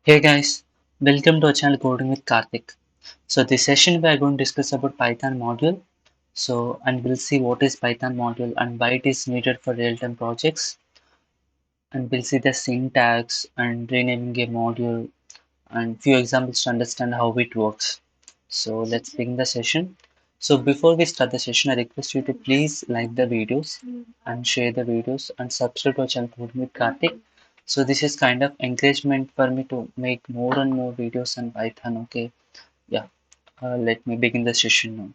Hey guys, welcome to our channel Coding with Karthik. So this session we are going to discuss about Python module. And we'll see what is Python module and why it is needed for real-time projects. And we'll see the syntax and renaming a module and few examples to understand how it works. So let's begin the session. So before we start the session, I request you to please like the videos and share the videos and subscribe to our channel Coding with Karthik. So this is kind of encouragement for me to make more and more videos on Python. Okay, yeah. Let me begin the session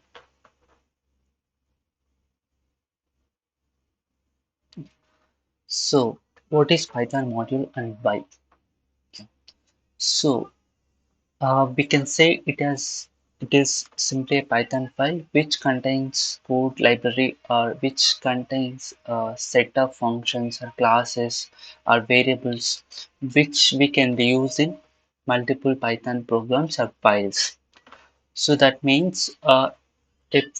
now. So what is Python module and why? So we can say it is simply a Python file which contains code library or which contains a set of functions or classes or variables which we can reuse in multiple Python programs or files. So that means a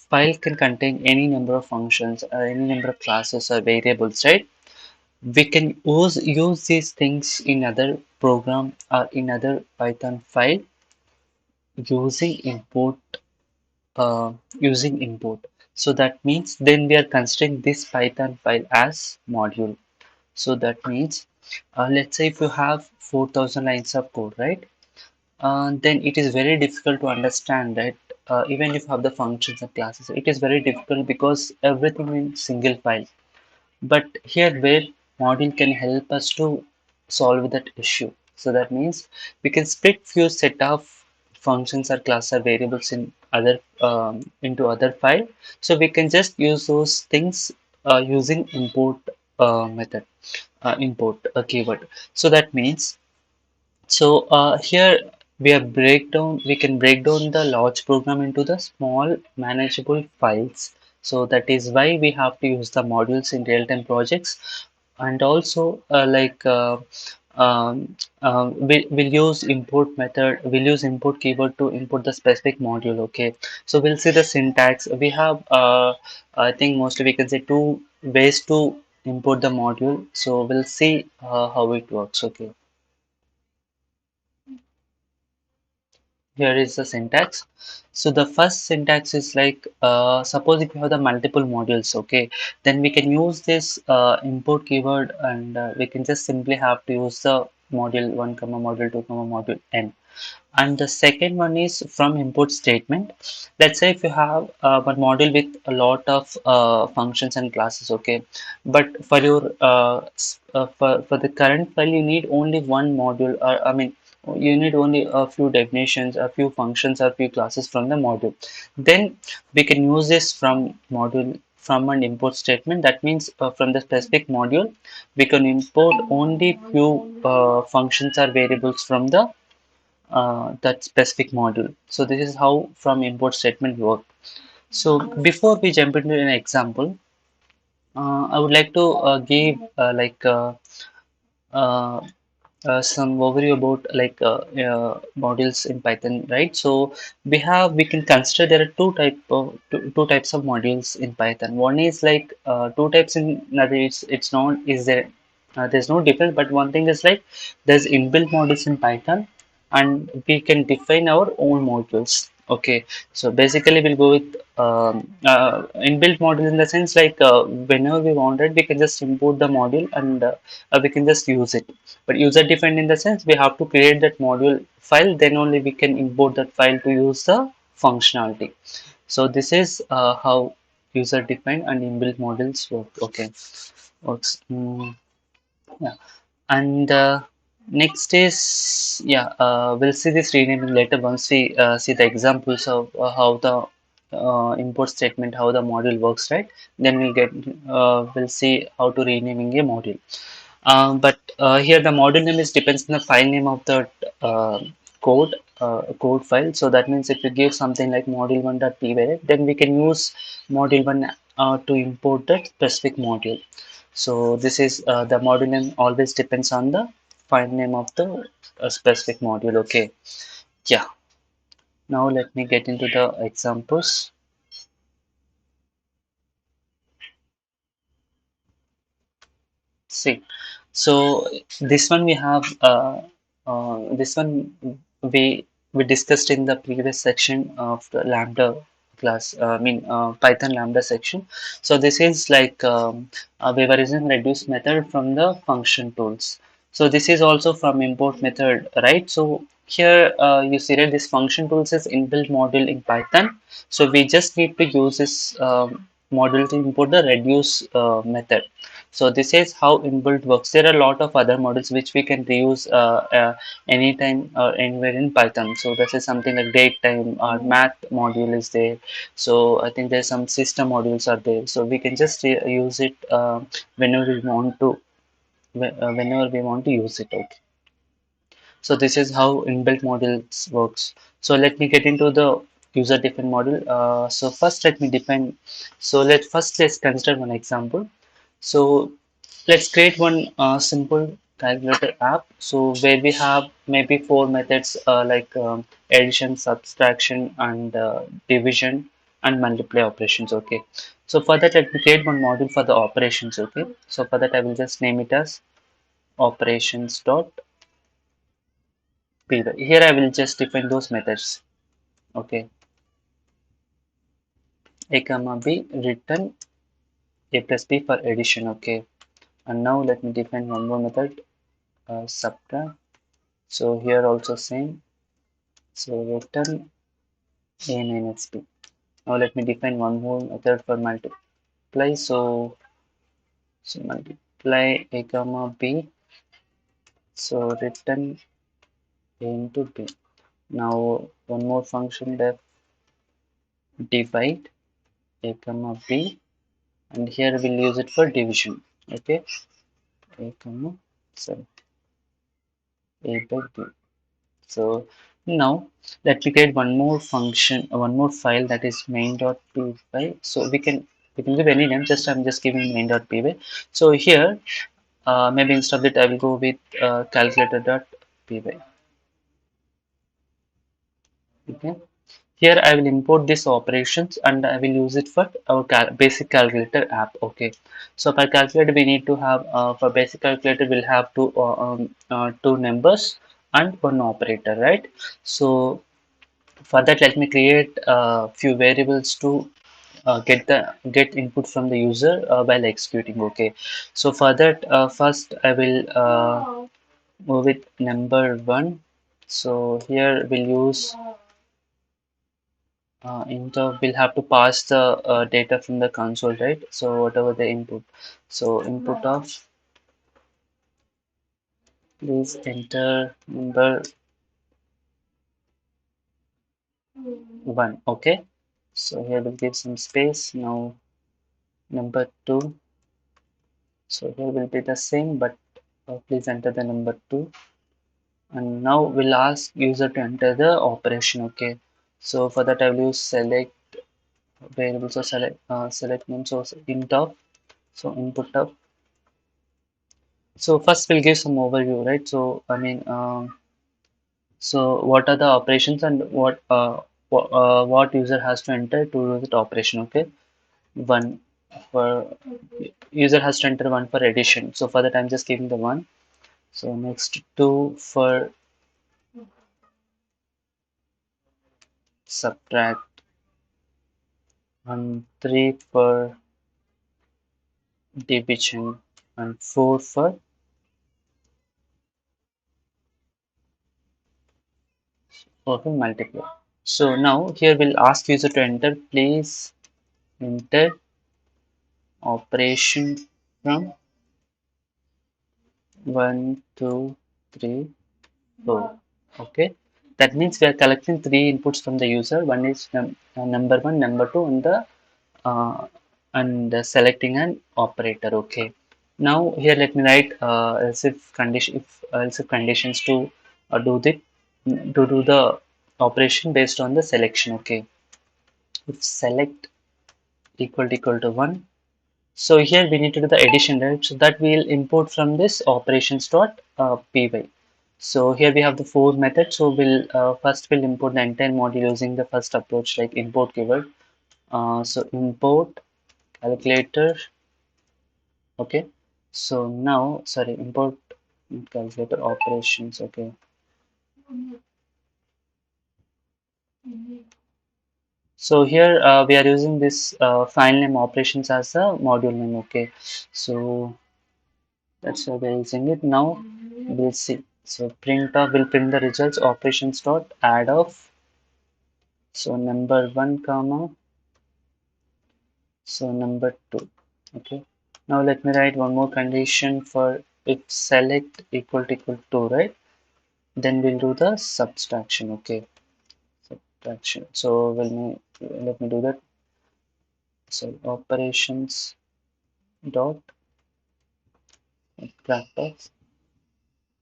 file can contain any number of functions or any number of classes or variables, right? We can use these things in other program or in other Python file using import using import. So that means then we are considering this Python file as module. So that means let's say if you have 4,000 lines of code, right? Then it is very difficult to understand that even if you have the functions and classes, it is very difficult because everything in single file. But here where module can help us to solve that issue. So that means we can split few set of functions or class or variables in other into other file. So we can just use those things using import method, import a keyword. So that means here we can break down the large program into the small manageable files. So that is why we have to use the modules in real-time projects, and also we'll use import method. We'll use import keyword to import the specific module. Okay, so we'll see the syntax. We have I think mostly we can say two ways to import the module. So we'll see how it works. Okay. Here is the syntax. So the first syntax is like suppose if you have the multiple modules, okay, then we can use this import keyword and we can just simply have to use the module 1 comma module 2 comma module n. And the second one is from import statement. Let's say if you have one module with a lot of functions and classes, okay, but for your for the current file you need only one module, or I mean you need only a few definitions, a few functions, or a few classes from the module. Then we can use this from module from an import statement. That means from the specific module we can import only few functions or variables from the that specific module. So this is how from import statement work. So before we jump into an example, I would like to give uh, some overview about modules in Python, right? So we can consider there are two types of modules in Python. One is like two types in another. It's not is there there's no difference, but one thing is like there's inbuilt modules in Python, and we can define our own modules. Okay, so basically we'll go with inbuilt module in the sense like whenever we wanted, we can just import the module and we can just use it. But user defined in the sense we have to create that module file, then only we can import that file to use the functionality. So this is how user defined and inbuilt modules work. Okay, works. Yeah. And next is we'll see this renaming later once we see the examples of how the import statement, how the module works, right? Then we'll see how to renaming a module. But here the module name is depends on the file name of the uh, code file. So that means if you give something like module1.py, then we can use module1 to import that specific module. So this is the module name always depends on the file name of the specific module. Okay, yeah. Now let me get into the examples. See, so this one we have This one we we discussed in the previous section of the lambda class. Python lambda section. So this is like we were using reduce method from the function tools. So this is also from import method, right? So here you see that this function tools is inbuilt module in Python. So we just need to use this module to import the reduce method. So this is how inbuilt works. There are a lot of other models which we can reuse anytime or anywhere in Python. So this is something like date time or math module is there. So I think there's some system modules are there. So we can just use it whenever we want to whenever we want to use it. Okay. So this is how inbuilt models works. So let me get into the user defined model. So first let me define. So let's consider one example. So let's create one simple calculator app. So where we have maybe four methods like addition, subtraction, and division and multiply operations. Okay. So for that, let me create one module for the operations. Okay. So for that, I will just name it as operations.py. Here I will just define those methods. Okay. A comma b return a plus b for addition. Okay. And now let me define one more method, subtract. So here also same. So return a minus b. Now let me define one more method for multiply. So multiply a comma b. So return a into b. Now one more function, def divide a comma b, and here we'll use it for division. Okay, a comma so a by b. So now let me create one more function, one more file, that is main.py. So we can give any name. Just I'm just giving main.py. So here maybe instead of it I will go with calculator.py. Okay. Here I will import these operations and I will use it for our basic calculator app. Okay. So for calculator we need to have for basic calculator we'll have two numbers and one operator, right? So for that let me create a few variables to get input from the user while executing. Okay. So for that first I will move with number one. So here we'll use we'll have to pass the data from the console, right? So whatever the input. So input of please enter number one. Okay. So here we'll give some space. Now number two. So here will be the same, but please enter the number two. And now we'll ask user to enter the operation. Okay. So for that I will use select variable. So select name. So int of. So input of. So first we'll give some overview, right? So so what are the operations and what user has to enter to do that operation? Okay, one for user has to enter one for addition. So for that I'm just giving the one. So next two for subtract and three for division and four for multiply. So now here we'll ask user to enter. Please enter operation from 1, 2, 3, 4. Okay, that means we are collecting three inputs from the user. One is number one, number two, uh, and selecting an operator. Okay. Now here let me write else if condition, if else if conditions to do the operation based on the selection. Okay. If select equal to one. So here we need to do the addition, right? So that we'll import from this operations.py. So here we have the four methods. So we'll import the entire module using the first approach, like import keyword. So import calculator. Okay. So now, sorry, import calculator operations. Okay. So here we are using this file name operations as a module name. Okay, so that's why we're using it. Now we'll see. So print of will print the results operations dot add of, so number one comma, so number two. Okay. Now let me write one more condition for if select equal to, right? Then we'll do the subtraction. Okay. Subtraction. So let me do that. So operations dot brackets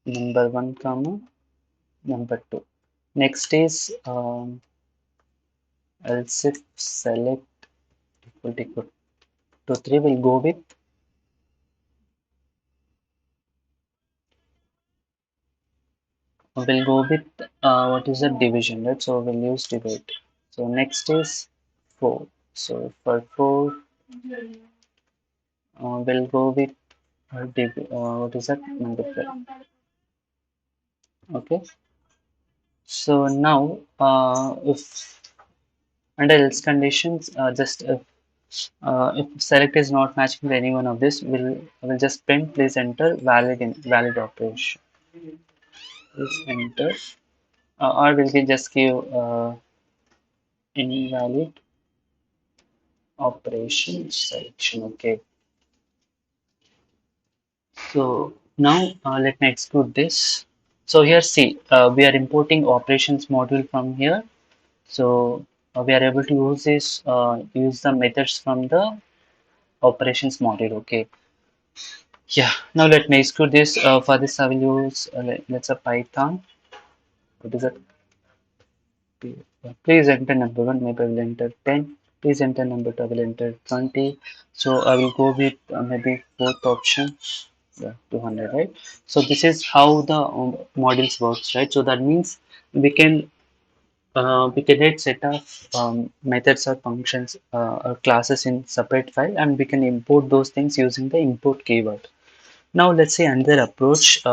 number one comma number two. Next is else if select equal to three. We'll go with what is the division, right? So we'll use divide. So next is 4. So for 4, we'll go with what is that? Multiply. Okay. So now, if under else conditions, just if select is not matching with any one of this, we'll just print. Please enter valid operation. Please enter, or will we just give invalid operation selection. Okay. So now let me exclude this. So here see, we are importing operations module from here. So we are able to use the methods from the operations module. Okay. Yeah. Now let me exclude this. For this I will use let's a Python. What is it? Please enter number one. Maybe I will enter 10. Please enter number two. I will enter 20. So I will go with maybe fourth option. Yeah, 200, right? So this is how the modules works, right? So that means we can we can create set of methods or functions or classes in separate file, and we can import those things using the import keyword. Now let's say another approach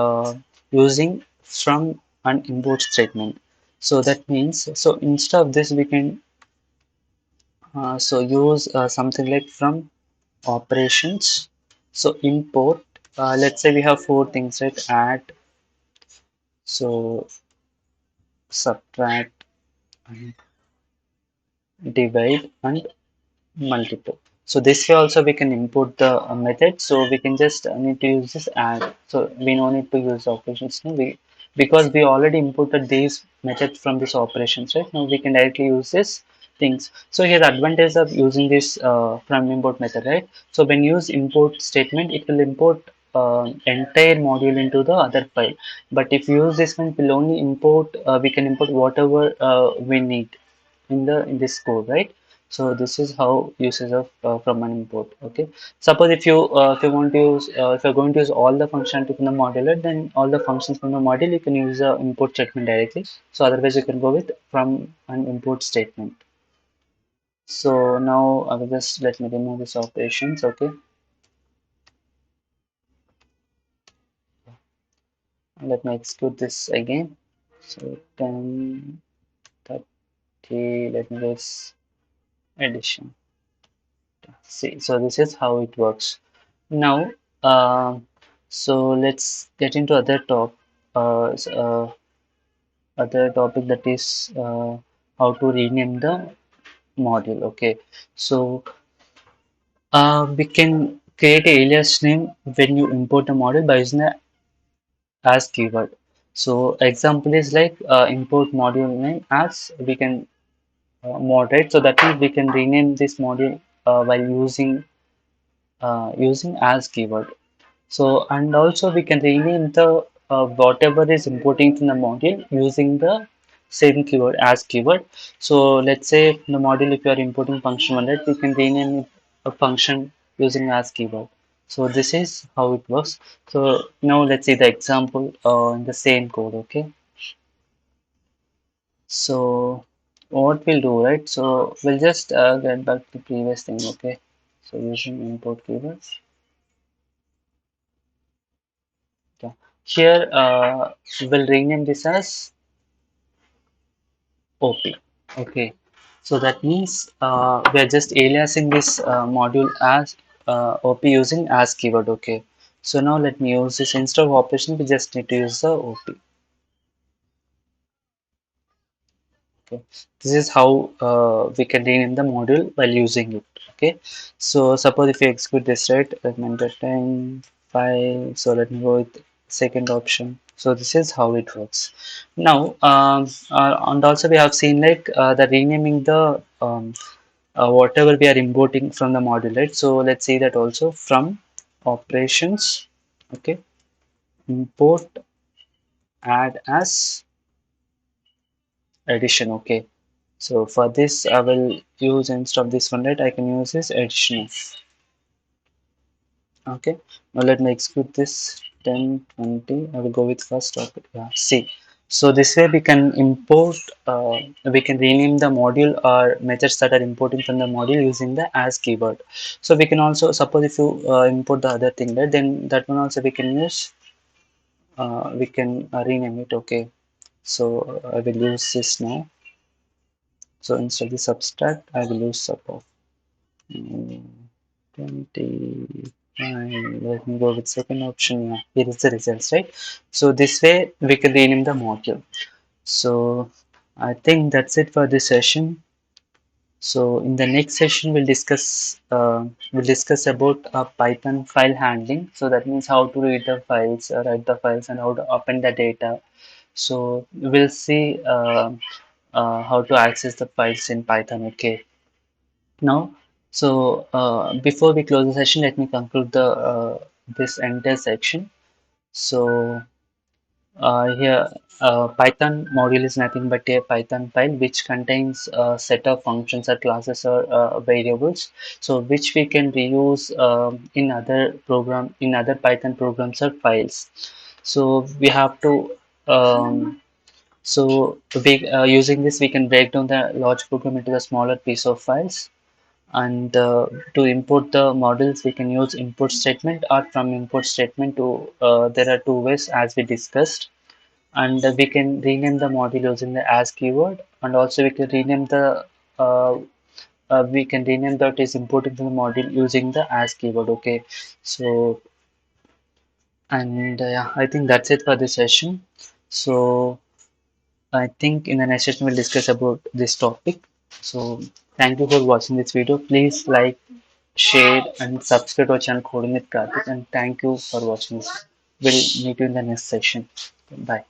using from an import statement. So that means, so instead of this we can so use something like from operations. So import, let's say we have four things, right? Add, so subtract, and divide, and multiple. So this way also we can import the method. So we can just need to use this add. So we no need to use operations now. Because we already imported these methods from this operations, right? Now we can directly use this things. So here the advantage of using this from import method, right? So when you use import statement, it will import entire module into the other file. But if you use this one, it will only import. We can import whatever we need in this code, right? So this is how uses of from an import. Okay, suppose if you want to use if you're going to use all the functionality from the modular, then all the functions from the module you can use the import statement directly. So otherwise you can go with from an import statement. So now I will just let me remove this operations. Okay, let me execute this again. So 10 30, let me just addition. See, so this is how it works. Now, so let's get into other topic, that is how to rename the module. Okay, so we can create a alias name when you import a module by using the as keyword. So example is like import module name as, we can moderate. So that means we can rename this module by using as keyword. So, and also we can rename the whatever is importing from the module using the same keyword as keyword. So let's say from the module, if you are importing function one, right, we can rename it a function using as keyword. So this is how it works. So now let's see the example in the same code. Okay. So what we'll do, right? So we'll just get back to the previous thing. Okay. So using import keywords. Yeah. Here we'll rename this as OP. Okay. So that means we are just aliasing this module as OP using as keyword. Okay. So now let me use this instead of operation. We just need to use the OP. Okay. This is how we can rename the module while using it. Okay. So suppose if you execute this, right, let me enter time file. So let me go with second option. So this is how it works. Now, and also we have seen like the renaming the whatever we are importing from the module, right? So let's see that also from operations. Okay. Import add as addition. Okay. So for this, I will use instead of this one, right? I can use this addition. Okay. Now let me execute this 10, 20. I will go with first topic. Yeah. See. So this way we can import, we can rename the module or methods that are importing from the module using the as keyword. So we can also suppose if you import the other thing, right? Then that one also we can use. We can rename it. Okay. So I will use this now. So instead of the subtract, I will use support. 25. Let me go with second option. Yeah, here is the results, right? So this way we can rename the module. So I think that's it for this session. So in the next session we'll discuss about Python file handling. So that means how to read the files, write the files, and how to open the data. So we'll see how to access the files in Python. Okay. Now, so before we close the session, let me conclude the this entire section. So here, Python module is nothing but a Python file which contains a set of functions or classes or variables, so which we can reuse in other Python programs or files. So we have to um, using this we can break down the large program into the smaller piece of files, and to import the models we can use import statement, or from import statement to there are two ways as we discussed, and we can rename the module using the as keyword, and also uh, we can rename that is imported to the module using the as keyword. Okay. So, and yeah, I think that's it for this session. So I think in the next session we'll discuss about this topic. So thank you for watching this video. Please like, share, and subscribe to our channel Coding with Karthik. And thank you for watching this. We'll meet you in the next session. Bye.